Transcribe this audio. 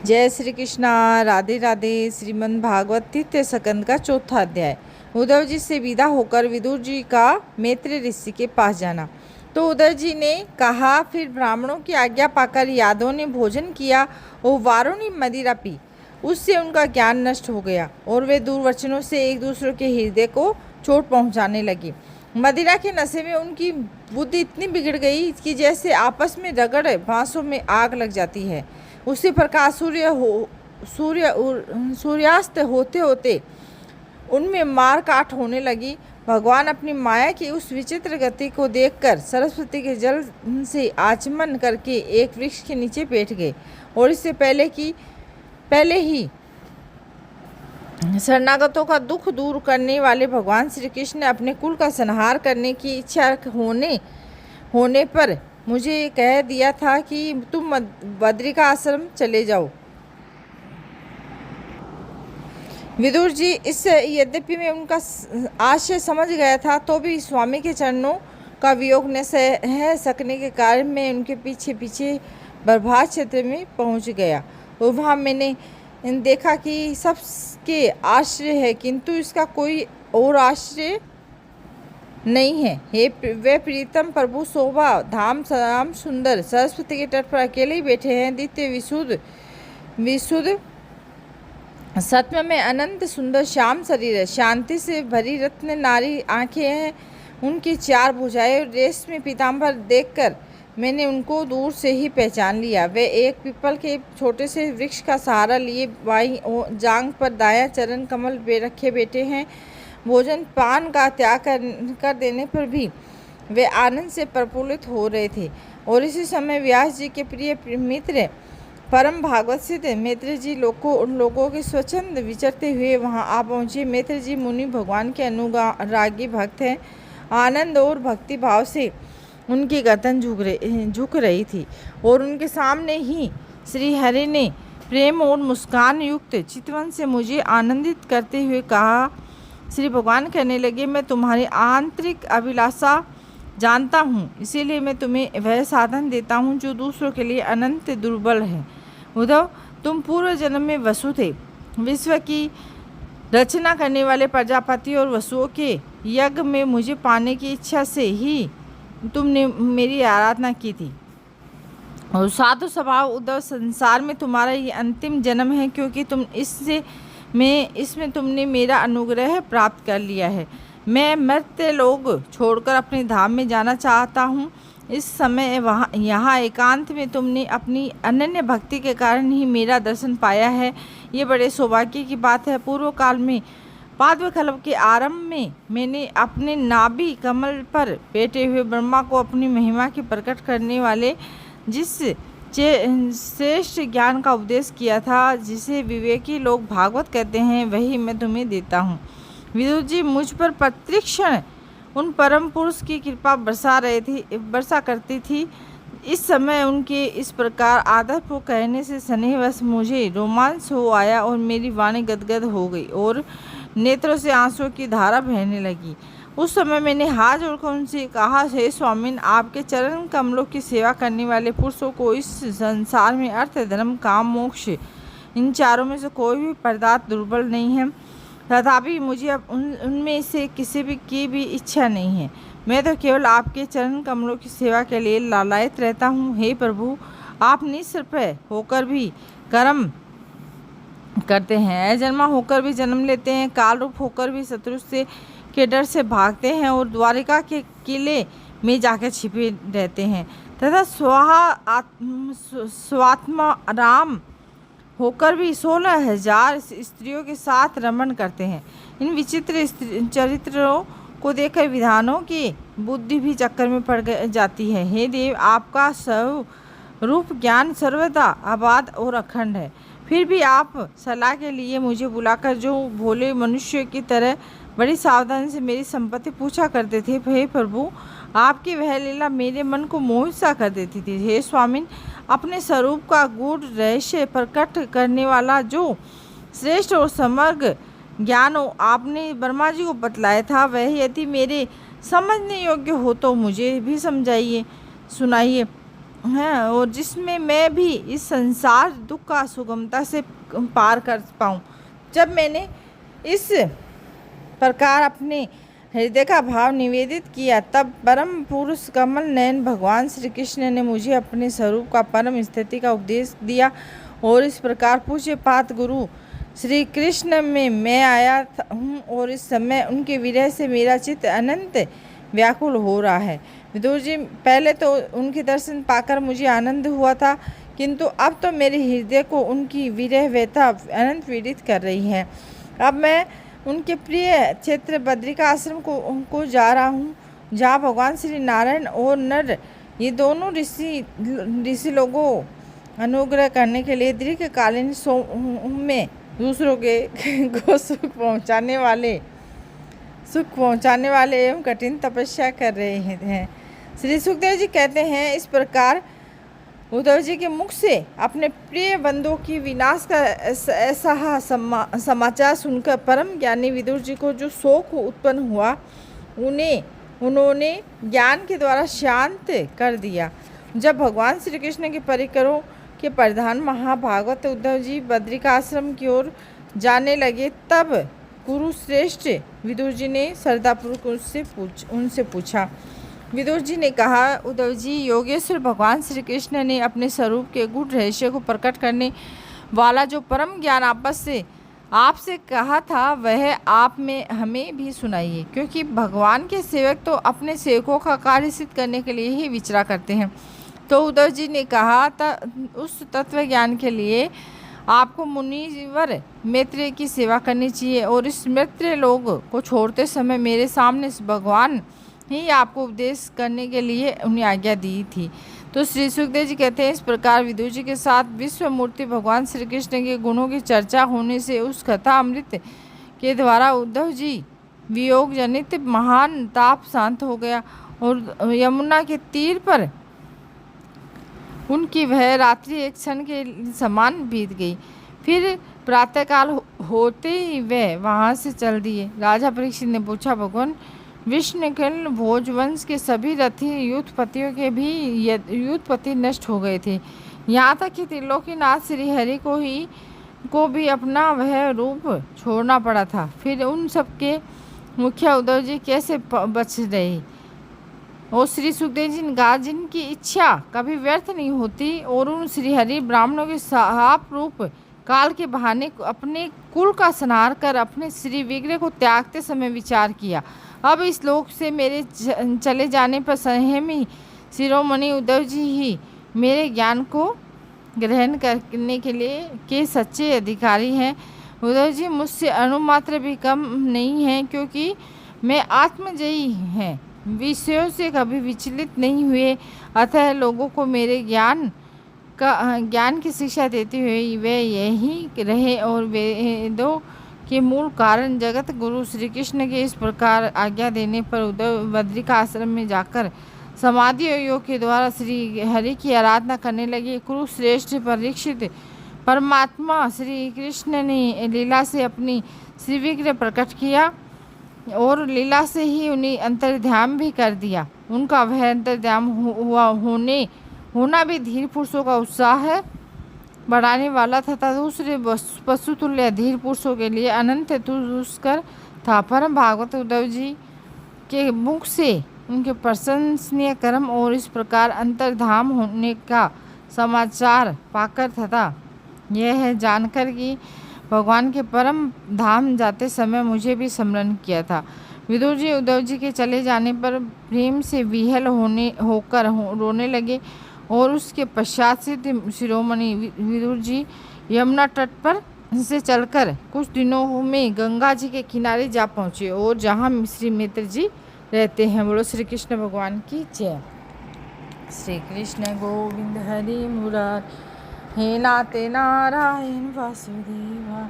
जय श्री कृष्णा। राधे राधे। श्रीमद् भागवत तृतीय स्कंद का चौथा अध्याय। उद्धव जी से विदा होकर विदुर जी का मैत्री ऋषि के पास जाना। तो उद्धव जी ने कहा, फिर ब्राह्मणों की आज्ञा पाकर यादवों ने भोजन किया और वारों ने मदिरा पी। उससे उनका ज्ञान नष्ट हो गया और वे दुर्वचनों से एक दूसरे के हृदय को चोट पहुंचाने लगी। मदिरा के नशे में उनकी बुद्धि इतनी बिगड़ गई कि जैसे आपस में रगड़ बांसों में आग लग जाती है। उसी प्रकार सूर्यास्त होते होते उनमें मार काट होने लगी। भगवान अपनी माया की उस विचित्र गति को देखकर सरस्वती के जल से आचमन करके एक वृक्ष के नीचे बैठ गए और इससे पहले ही शरणागतों का दुख दूर करने वाले भगवान श्री कृष्ण ने अपने कुल का संहार करने की इच्छा होने पर मुझे कह दिया था कि तुम बद्रिका आश्रम चले जाओ। विदुर जी इससे यद्यपि मैं उनका आशय समझ गया था तो भी स्वामी के चरणों का वियोग न सह सकने के कारण मैं उनके पीछे पीछे बर्भात क्षेत्र में पहुंच गया और वहाँ मैंने देखा कि सबके आश्रय है किंतु इसका कोई और आश्रय नहीं है। हे वे प्रीतम प्रभु शोभा धाम श्याम सुंदर सरस्वती के तट पर अकेले ही बैठे हैं। द्वितीय विशुद्ध सत्य में अनंत सुंदर श्याम शरीर है। शांति से भरी रत्न नारी आंखें हैं। उनकी चार भुजाएं रेशमी पीताम्बर देखकर मैंने उनको दूर से ही पहचान लिया। वे एक पीपल के छोटे से वृक्ष का सहारा लिए बाईं जांघ पर दायां चरण कमल रखे बैठे हैं। भोजन पान का त्याग कर देने पर भी वे आनंद से प्रफुल्लित हो रहे थे। और इसी समय व्यास जी के प्रिय मित्र परम भागवत सिद्ध मैत्री जी उन लोगों के स्वच्छंद विचरते हुए वहां आ पहुंचे। मैत्री जी मुनि भगवान के अनुरागी भक्त हैं। आनंद और भक्ति भाव से उनकी गर्दन झुक रही थी और उनके सामने ही श्री हरि ने प्रेम और मुस्कान युक्त चितवन से मुझे आनंदित करते हुए कहा। श्री भगवान कहने लगे, मैं तुम्हारी आंतरिक अभिलाषा जानता हूँ, इसीलिए मैं तुम्हें वह साधन देता हूँ जो दूसरों के लिए अनंत दुर्बल है। उद्धव, तुम पूर्व जन्म में वसु थे। विश्व की रचना करने वाले प्रजापति और वसुओं के यज्ञ में मुझे पाने की इच्छा से ही तुमने मेरी आराधना की थी। और साधु स्वभाव उद्धव, संसार में तुम्हारा ये अंतिम जन्म है क्योंकि इसमें तुमने मेरा अनुग्रह प्राप्त कर लिया है। मैं मर्त्य लोग छोड़कर अपने धाम में जाना चाहता हूँ। इस समय यहाँ एकांत में तुमने अपनी अनन्य भक्ति के कारण ही मेरा दर्शन पाया है। ये बड़े सौभाग्य की बात है। पूर्व काल में पाद्मकल्प के आरंभ में मैंने अपने नाभि कमल पर बैठे हुए ब्रह्मा को अपनी महिमा की प्रकट करने वाले जिस श्रेष्ठ ज्ञान का उपदेश किया था, जिसे विवेकी लोग भागवत कहते हैं, वही मैं तुम्हें देता हूँ। विदुर जी मुझ पर प्रतिक्षण उन परम पुरुष की कृपा बरसा करती थी। इस समय उनके इस प्रकार आदरपूर्वक कहने से स्नेहवश मुझे रोमांच हो आया और मेरी वाणी गदगद हो गई और नेत्रों से आंसुओं की धारा बहने लगी। उस समय मैंने हाथ जोड़कर उनसे कहा, हे स्वामिन, आपके चरण कमलों की सेवा करने वाले पुरुषों को इस संसार में अर्थ धर्म काम मोक्ष इन चारों में से कोई भी पदार्थ दुर्बल नहीं है। तथापि मुझे अब उनमें से किसी की भी इच्छा नहीं है। मैं तो केवल आपके चरण कमलों की सेवा के लिए लालायित रहता हूँ। हे प्रभु, आप निष्प्रभ होकर भी कर्म करते हैं, अजन्मा होकर भी जन्म लेते हैं, काल रूप होकर भी शत्रु के डर से भागते हैं और द्वारिका के किले में जाकर छिपे रहते हैं तथा स्वात्मा राम होकर भी 16,000 स्त्रियों के साथ रमण करते हैं। इन विचित्र चरित्रों को देखकर विधानों की बुद्धि भी चक्कर में पड़ जाती है। हे देव, आपका स्वरूप ज्ञान सर्वदा आबाद और अखंड है। फिर भी आप सलाह के लिए मुझे बुलाकर जो भोले मनुष्य की तरह बड़ी सावधानी से मेरी संपत्ति पूछा करते थे, हे प्रभु, आपकी वह लीला मेरे मन को मोहित सा कर देती थी। हे स्वामिन, अपने स्वरूप का गूढ़ रहस्य प्रकट करने वाला जो श्रेष्ठ और समग्र ज्ञान आपने ब्रह्मा जी को बतलाया था, वह यदि मेरे समझने योग्य हो तो मुझे भी सुनाइए। हैं और जिसमें मैं भी इस संसार दुख का सुगमता से पार कर पाऊँ। जब मैंने इस प्रकार अपने हृदय का भाव निवेदित किया, तब परम पुरुष कमल नयन भगवान श्री कृष्ण ने मुझे अपने स्वरूप का परम स्थिति का उपदेश दिया और इस प्रकार पूज्य पात गुरु श्री कृष्ण में मैं आया हूँ और इस समय उनके विरह से मेरा चित्त अनंत व्याकुल हो रहा है। विदुर जी, पहले तो उनके दर्शन पाकर मुझे आनंद हुआ था, किंतु अब तो मेरे हृदय को उनकी विरह व्यथा अनंत पीड़ित कर रही है। अब मैं उनके प्रिय क्षेत्र बद्रिका आश्रम को जा रहा हूँ, जहाँ भगवान श्री नारायण और नर ये दोनों ऋषि लोगों अनुग्रह करने के लिए दीर्घकालीन में दूसरों को सुख पहुँचाने वाले एवं कठिन तपस्या कर रहे हैं। श्री सुखदेव जी कहते हैं, इस प्रकार उद्धव जी के मुख से अपने प्रिय बंधुओं की विनाश का ऐसा समाचार सुनकर परम ज्ञानी विदुर जी को जो शोक उत्पन्न हुआ, उन्होंने ज्ञान के द्वारा शांत कर दिया। जब भगवान श्री कृष्ण के परिकरों के प्रधान महाभागवत उद्धव जी बद्रिका आश्रम की ओर जाने लगे, तब गुरु श्रेष्ठ विदुर जी ने श्रद्धापूर्वक उनसे पूछा। विदुर जी ने कहा, उद्धव जी, योगेश्वर भगवान श्री कृष्ण ने अपने स्वरूप के गूढ़ रहस्य को प्रकट करने वाला जो परम ज्ञान आपसे कहा था, वह आप में हमें भी सुनाइए, क्योंकि भगवान के सेवक तो अपने सेवकों का कार्य सिद्ध करने के लिए ही विचरा करते हैं। तो उद्धव जी ने कहा, उस तत्व ज्ञान के लिए आपको मुनिवर मैत्रेय की सेवा करनी चाहिए और इस मैत्रेय लोग को छोड़ते समय मेरे सामने भगवान ही आपको उपदेश करने के लिए उन्हें आज्ञा दी थी। तो श्री सुखदेव जी कहते हैं, इस प्रकार विदुर जी के साथ विश्व मूर्ति भगवान श्री कृष्ण के गुणों की चर्चा होने से उस कथा अमृत के द्वारा उद्धव जी वियोग जनित महान ताप शांत हो गया और यमुना के तीर पर उनकी वह रात्रि एक क्षण के समान बीत गई। फिर प्रातःकाल होते ही वह वहाँ से चल दिए। राजा परीक्षित ने पूछा, भगवान विष्णुकुल भोजवंश के सभी रथी युद्धपतियों के भी युद्धपति नष्ट हो गए थे, यहाँ तक कि त्रिलोकीनाथ श्री हरि को भी अपना वह रूप छोड़ना पड़ा था। फिर उन सबके मुखिया उद्धव जी कैसे बच रहे? और श्री सुखदेव जी ने कहा, जिनकी इच्छा कभी व्यर्थ नहीं होती और उन श्रीहरि ब्राह्मणों के साप रूप काल के बहाने अपने कुल का संहार कर अपने श्री विग्रह को त्यागते समय विचार किया। अब इस लोक से मेरे चले जाने पर संयमी शिरोमणि उद्धव जी ही मेरे ज्ञान को ग्रहण करने के सच्चे अधिकारी हैं। उद्धव जी मुझसे अणुमात्र भी कम नहीं हैं, क्योंकि मैं आत्मजयी हैं, विषयों से कभी विचलित नहीं हुए। अतः लोगों को मेरे ज्ञान की शिक्षा देते हुए वे यही रहे और वेदों के मूल कारण जगत गुरु श्री कृष्ण के इस प्रकार आज्ञा देने पर उद्धव बद्रिका आश्रम में जाकर समाधि योग के द्वारा श्री हरि की आराधना करने लगे। कुरुश्रेष्ठ परीक्षित, परमात्मा श्री कृष्ण ने लीला से अपनी श्री विग्रह प्रकट किया और लीला से ही उन्हें अंतर्ध्यान भी कर दिया। उनका वह अंतर्ध्यान होना भी धीर पुरुषों का उत्साह बढ़ाने वाला तथा दूसरे पशुतुल्य धीर पुरुषों के लिए अनंत दुष्कर था। परम भागवत उद्धव जी के मुख से उनके प्रशंसनीय कर्म और इस प्रकार अंतर्धाम होने का समाचार पाकर तथा यह जानकर कि भगवान के परम धाम जाते समय मुझे भी स्मरण किया था। विदुर जी उद्धव जी के चले जाने पर प्रेम से विह्वल होकर रोने लगे और उसके पश्चात से शिरोमणि विदुर जी यमुना तट पर से चलकर कुछ दिनों में गंगा जी के किनारे जा पहुँचे और जहाँ श्री मित्र जी रहते हैं। बोलो श्री कृष्ण भगवान की जय। श्री कृष्ण गोविंद हरि मुरार, हे नाते नारायण वासुदेवा।